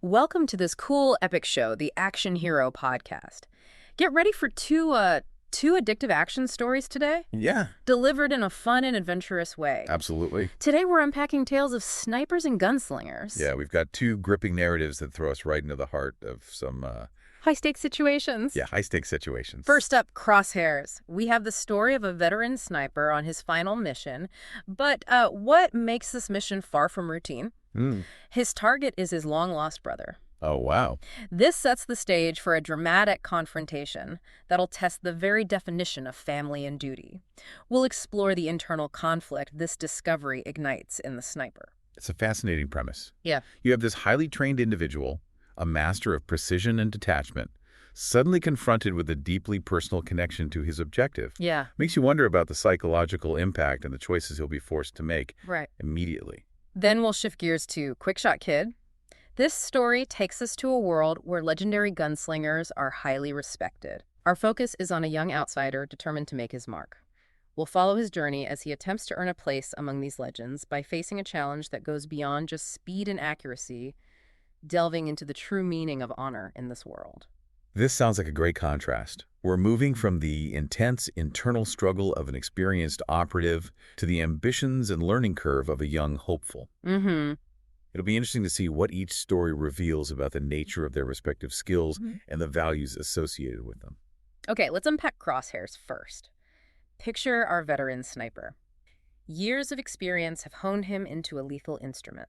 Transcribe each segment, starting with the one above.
Welcome to this cool epic show, the Action Hero podcast. Get ready for two addictive action stories today, Yeah, delivered in a fun and adventurous way. absolutely. Today we're unpacking tales of snipers and gunslingers. Yeah, we've got two gripping narratives that throw us right into the heart of some, High-stakes situations. high-stakes situations. First up, Crosshairs. We have the story of a veteran sniper on his final mission, but what makes this mission far from routine? Mm. His target is his long-lost brother. Oh, wow. This sets the stage for a dramatic confrontation that'll test the very definition of family and duty. We'll explore the internal conflict this discovery ignites in the sniper. It's a fascinating premise. Yeah. You have this highly trained individual, a master of precision and detachment, suddenly confronted with a deeply personal connection to his objective. Yeah. Makes you wonder about the psychological impact and the choices he'll be forced to make Right. immediately. Then we'll shift gears to Quickshot Kid. This story takes us to a world where legendary gunslingers are highly respected. Our focus is on a young outsider determined to make his mark. We'll follow his journey as he attempts to earn a place among these legends by facing a challenge that goes beyond just speed and accuracy, delving into the true meaning of honor in this world. This sounds like a great contrast. We're moving from the intense internal struggle of an experienced operative to the ambitions and learning curve of a young hopeful. Mm-hmm. It'll be interesting to see what each story reveals about the nature of their respective skills and the values associated with them. Okay, let's unpack Crosshairs first. Picture our veteran sniper. Years of experience have honed him into a lethal instrument.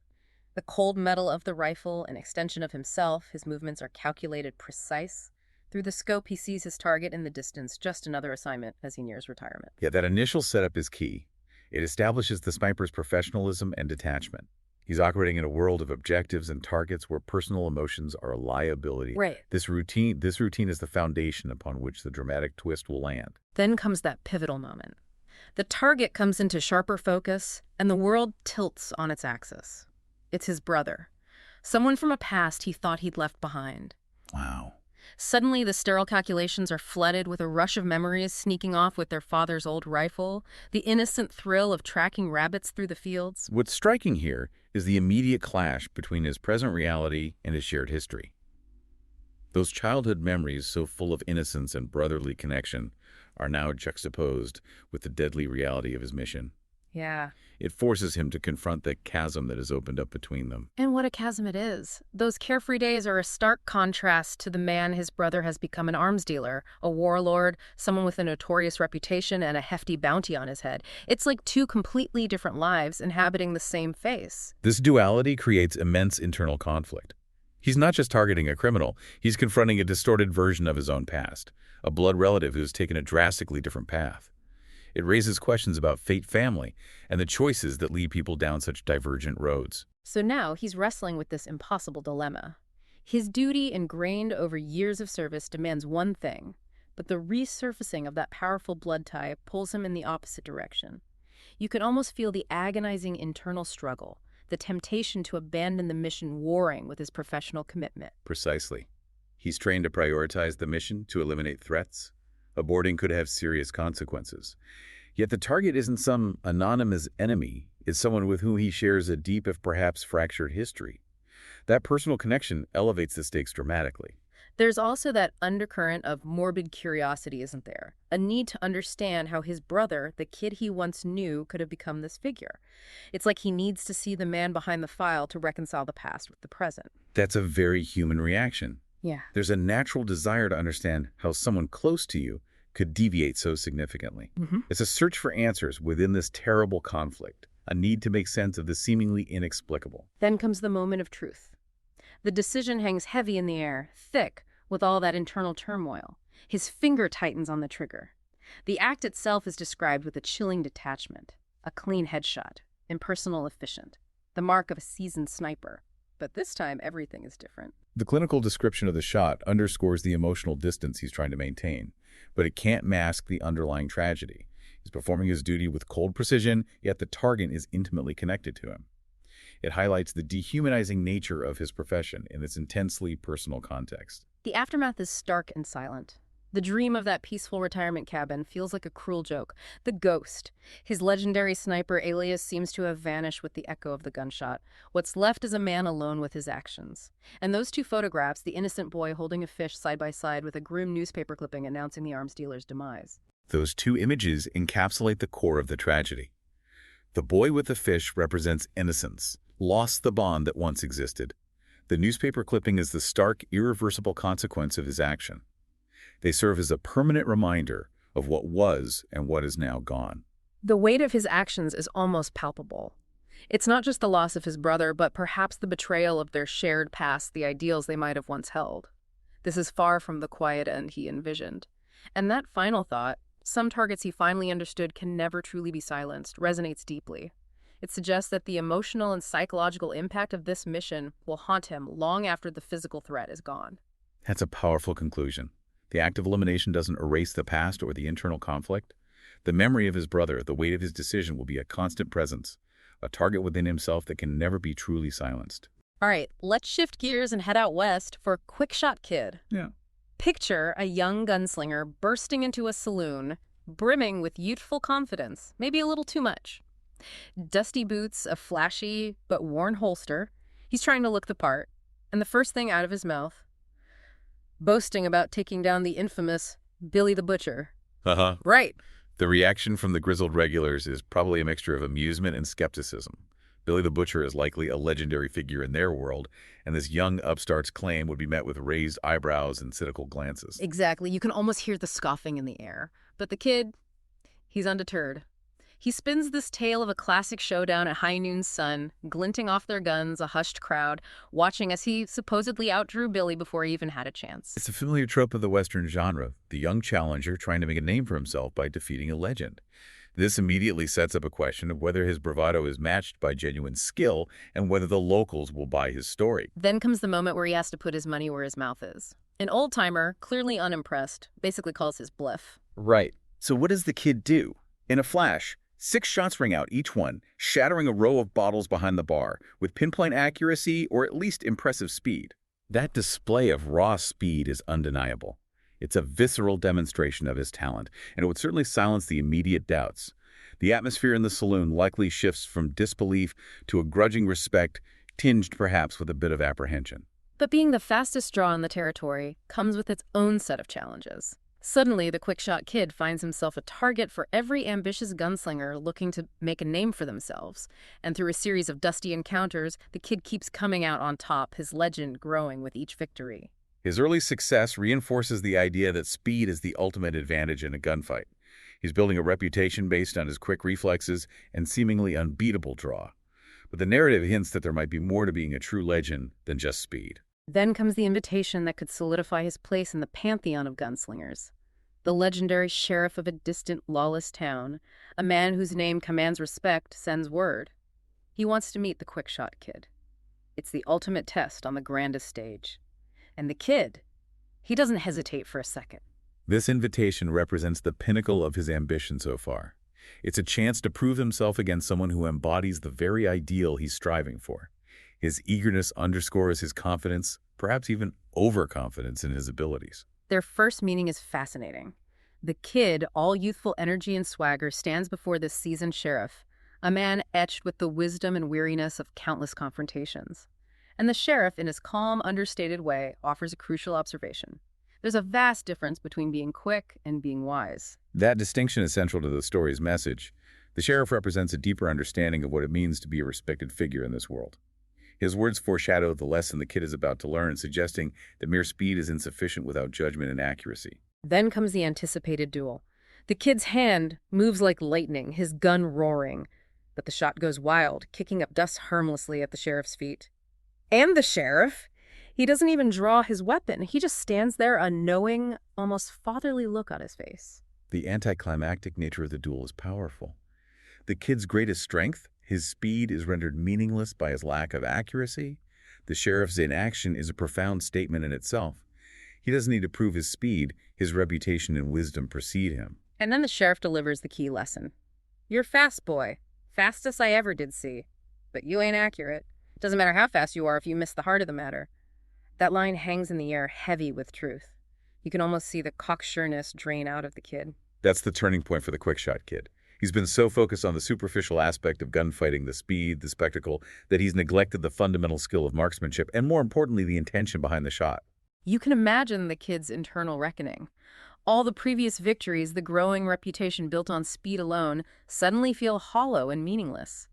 The cold metal of the rifle, an extension of himself, his movements are calculated, precise. Through the scope, he sees his target in the distance, just another assignment as he nears retirement. Yeah, that initial setup is key. It establishes the sniper's professionalism and detachment. He's operating in a world of objectives and targets where personal emotions are a liability. Right. This routine is the foundation upon which the dramatic twist will land. Then comes that pivotal moment. The target comes into sharper focus, and the world tilts on its axis. It's his brother, someone from a past he thought he'd left behind. Wow. Suddenly, the sterile calculations are flooded with a rush of memories sneaking off with their father's old rifle, the innocent thrill of tracking rabbits through the fields. What's striking here is the immediate clash between his present reality and his shared history. Those childhood memories, so full of innocence and brotherly connection, are now juxtaposed with the deadly reality of his mission. Yeah. It forces him to confront the chasm that has opened up between them. And what a chasm it is. Those carefree days are a stark contrast to the man his brother has become: an arms dealer, a warlord, someone with a notorious reputation and a hefty bounty on his head. It's like two completely different lives inhabiting the same face. This duality creates immense internal conflict. He's not just targeting a criminal, he's confronting a distorted version of his own past, a blood relative who's taken a drastically different path. It raises questions about fate, family, and the choices that lead people down such divergent roads. So now he's wrestling with this impossible dilemma. His duty, ingrained over years of service, demands one thing, but the resurfacing of that powerful blood tie pulls him in the opposite direction. You can almost feel the agonizing internal struggle, the temptation to abandon the mission warring with his professional commitment. Precisely. He's trained to prioritize the mission, to eliminate threats. Aborting could have serious consequences. Yet the target isn't some anonymous enemy. It's someone with whom he shares a deep, if perhaps fractured, history. That personal connection elevates the stakes dramatically. There's also that undercurrent of morbid curiosity, isn't there? A need to understand how his brother, the kid he once knew, could have become this figure. It's like he needs to see the man behind the file to reconcile the past with the present. That's a very human reaction. Yeah. There's a natural desire to understand how someone close to you could deviate so significantly. It's a search for answers within this terrible conflict, a need to make sense of the seemingly inexplicable. Then comes the moment of truth. The decision hangs heavy in the air, thick with all that internal turmoil. His finger tightens on the trigger. The act itself is described with a chilling detachment, a clean headshot, impersonal, efficient, the mark of a seasoned sniper. But this time, everything is different. The clinical description of the shot underscores the emotional distance he's trying to maintain, but it can't mask the underlying tragedy. He's performing his duty with cold precision, yet the target is intimately connected to him. It highlights the dehumanizing nature of his profession in its intensely personal context. The aftermath is stark and silent. The dream of that peaceful retirement cabin feels like a cruel joke. The ghost. His legendary sniper alias seems to have vanished with the echo of the gunshot. What's left is a man alone with his actions. And those two photographs, the innocent boy holding a fish side by side with a grim newspaper clipping announcing the arms dealer's demise. Those two images encapsulate the core of the tragedy. The boy with the fish represents innocence, lost the bond that once existed. The newspaper clipping is the stark, irreversible consequence of his action. They serve as a permanent reminder of what was and what is now gone. The weight of his actions is almost palpable. It's not just the loss of his brother, but perhaps the betrayal of their shared past, the ideals they might have once held. This is far from the quiet end he envisioned. And that final thought, some targets he finally understood can never truly be silenced, resonates deeply. It suggests that the emotional and psychological impact of this mission will haunt him long after the physical threat is gone. That's a powerful conclusion. The act of elimination doesn't erase the past or the internal conflict. The memory of his brother, the weight of his decision will be a constant presence, a target within himself that can never be truly silenced. All right, let's shift gears and head out west for Quickshot Kid. Yeah. Picture a young gunslinger bursting into a saloon, brimming with youthful confidence, maybe a little too much. Dusty boots, a flashy but worn holster. He's trying to look the part, and the first thing out of his mouth, boasting about taking down the infamous Billy the Butcher. Right. The reaction from the grizzled regulars is probably a mixture of amusement and skepticism. Billy the Butcher is likely a legendary figure in their world, and this young upstart's claim would be met with raised eyebrows and cynical glances. Exactly. You can almost hear the scoffing in the air. But the kid, he's undeterred. He spins this tale of a classic showdown at high noon sun, glinting off their guns, a hushed crowd, watching as he supposedly outdrew Billy before he even had a chance. It's a familiar trope of the Western genre, the young challenger trying to make a name for himself by defeating a legend. This immediately sets up a question of whether his bravado is matched by genuine skill and whether the locals will buy his story. Then comes the moment where he has to put his money where his mouth is. An old-timer, clearly unimpressed, basically calls his bluff. Right. So what does the kid do? In a flash, 6 shots ring out, each one, shattering a row of bottles behind the bar, with pinpoint accuracy or at least impressive speed. That display of raw speed is undeniable. It's a visceral demonstration of his talent, and it would certainly silence the immediate doubts. The atmosphere in the saloon likely shifts from disbelief to a grudging respect, tinged perhaps with a bit of apprehension. But being the fastest draw in the territory comes with its own set of challenges. Suddenly, the Quickshot Kid finds himself a target for every ambitious gunslinger looking to make a name for themselves. And through a series of dusty encounters, the kid keeps coming out on top, his legend growing with each victory. His early success reinforces the idea that speed is the ultimate advantage in a gunfight. He's building a reputation based on his quick reflexes and seemingly unbeatable draw. But the narrative hints that there might be more to being a true legend than just speed. Then comes the invitation that could solidify his place in the pantheon of gunslingers. The legendary sheriff of a distant, lawless town, a man whose name commands respect, sends word. He wants to meet the Quickshot Kid. It's the ultimate test on the grandest stage. And the kid, he doesn't hesitate for a second. This invitation represents the pinnacle of his ambition so far. It's a chance to prove himself against someone who embodies the very ideal he's striving for. His eagerness underscores his confidence, perhaps even overconfidence in his abilities. Their first meeting is fascinating. The kid, all youthful energy and swagger, stands before this seasoned sheriff, a man etched with the wisdom and weariness of countless confrontations. And the sheriff, in his calm, understated way, offers a crucial observation. There's a vast difference between being quick and being wise. That distinction is central to the story's message. The sheriff represents a deeper understanding of what it means to be a respected figure in this world. His words foreshadow the lesson the kid is about to learn, suggesting that mere speed is insufficient without judgment and accuracy. Then comes the anticipated duel. The kid's hand moves like lightning, his gun roaring. But the shot goes wild, kicking up dust harmlessly at the sheriff's feet. And the sheriff? He doesn't even draw his weapon. He just stands there, a knowing, almost fatherly look on his face. The anticlimactic nature of the duel is powerful. The kid's greatest strength, his speed, is rendered meaningless by his lack of accuracy. The sheriff's inaction is a profound statement in itself. He doesn't need to prove his speed. His reputation and wisdom precede him. And then the sheriff delivers the key lesson. You're fast, boy. Fastest I ever did see. But you ain't accurate. Doesn't matter how fast you are if you miss the heart of the matter. That line hangs in the air, heavy with truth. You can almost see the cocksureness drain out of the kid. That's the turning point for the Quickshot kid. He's been so focused on the superficial aspect of gunfighting, the speed, the spectacle, that he's neglected the fundamental skill of marksmanship and, more importantly, the intention behind the shot. You can imagine the kid's internal reckoning. All the previous victories, the growing reputation built on speed alone, suddenly feel hollow and meaningless.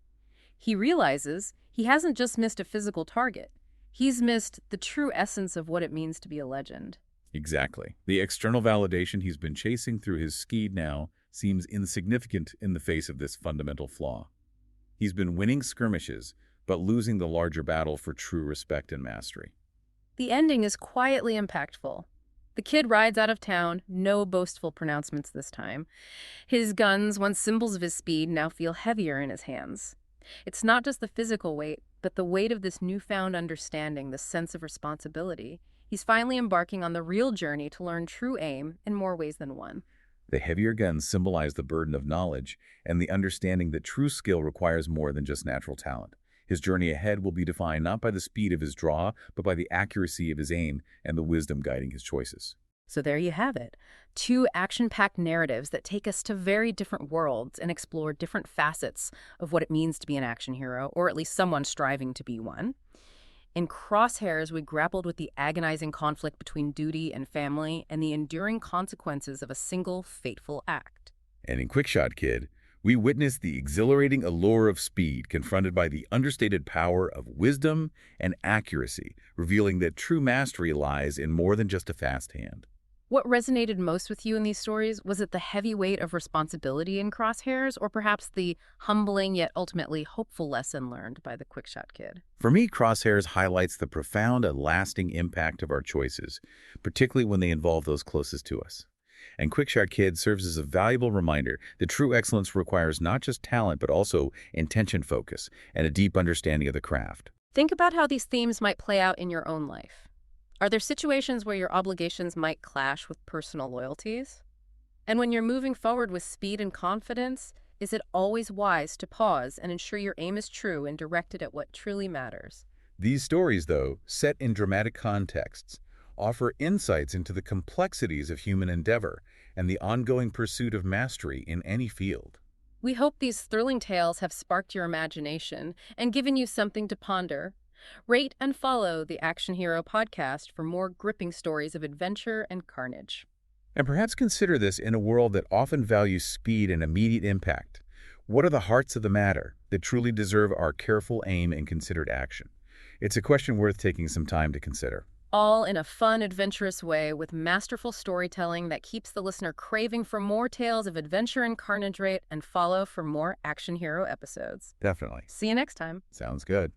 He realizes he hasn't just missed a physical target. He's missed the true essence of what it means to be a legend. Exactly. The external validation he's been chasing through his speed now seems insignificant in the face of this fundamental flaw. He's been winning skirmishes, but losing the larger battle for true respect and mastery. The ending is quietly impactful. The kid rides out of town, no boastful pronouncements this time. His guns, once symbols of his speed, now feel heavier in his hands. It's not just the physical weight, but the weight of this newfound understanding, the sense of responsibility. He's finally embarking on the real journey to learn true aim in more ways than one. The heavier guns symbolize the burden of knowledge and the understanding that true skill requires more than just natural talent. His journey ahead will be defined not by the speed of his draw, but by the accuracy of his aim and the wisdom guiding his choices. So there you have it. Two action-packed narratives that take us to very different worlds and explore different facets of what it means to be an action hero, or at least someone striving to be one. In Crosshairs, we grappled with the agonizing conflict between duty and family and the enduring consequences of a single fateful act. And in Quickshot Kid, we witnessed the exhilarating allure of speed confronted by the understated power of wisdom and accuracy, revealing that true mastery lies in more than just a fast hand. What resonated most with you in these stories? Was it the heavy weight of responsibility in Crosshairs, or perhaps the humbling yet ultimately hopeful lesson learned by the Quickshot Kid? For me, Crosshairs highlights the profound and lasting impact of our choices, particularly when they involve those closest to us. And Quickshot Kid serves as a valuable reminder that true excellence requires not just talent, but also intention focus and a deep understanding of the craft. Think about how these themes might play out in your own life. Are there situations where your obligations might clash with personal loyalties? And when you're moving forward with speed and confidence, is it always wise to pause and ensure your aim is true and directed at what truly matters? These stories, though, set in dramatic contexts, offer insights into the complexities of human endeavor and the ongoing pursuit of mastery in any field. We hope these thrilling tales have sparked your imagination and given you something to ponder. Rate and follow the Action Hero podcast for more gripping stories of adventure and carnage. And perhaps consider this in a world that often values speed and immediate impact. What are the hearts of the matter that truly deserve our careful aim and considered action? It's a question worth taking some time to consider. All in a fun, adventurous way with masterful storytelling that keeps the listener craving for more tales of adventure and carnage. Rate and follow for more Action Hero episodes. Definitely. See you next time. Sounds good.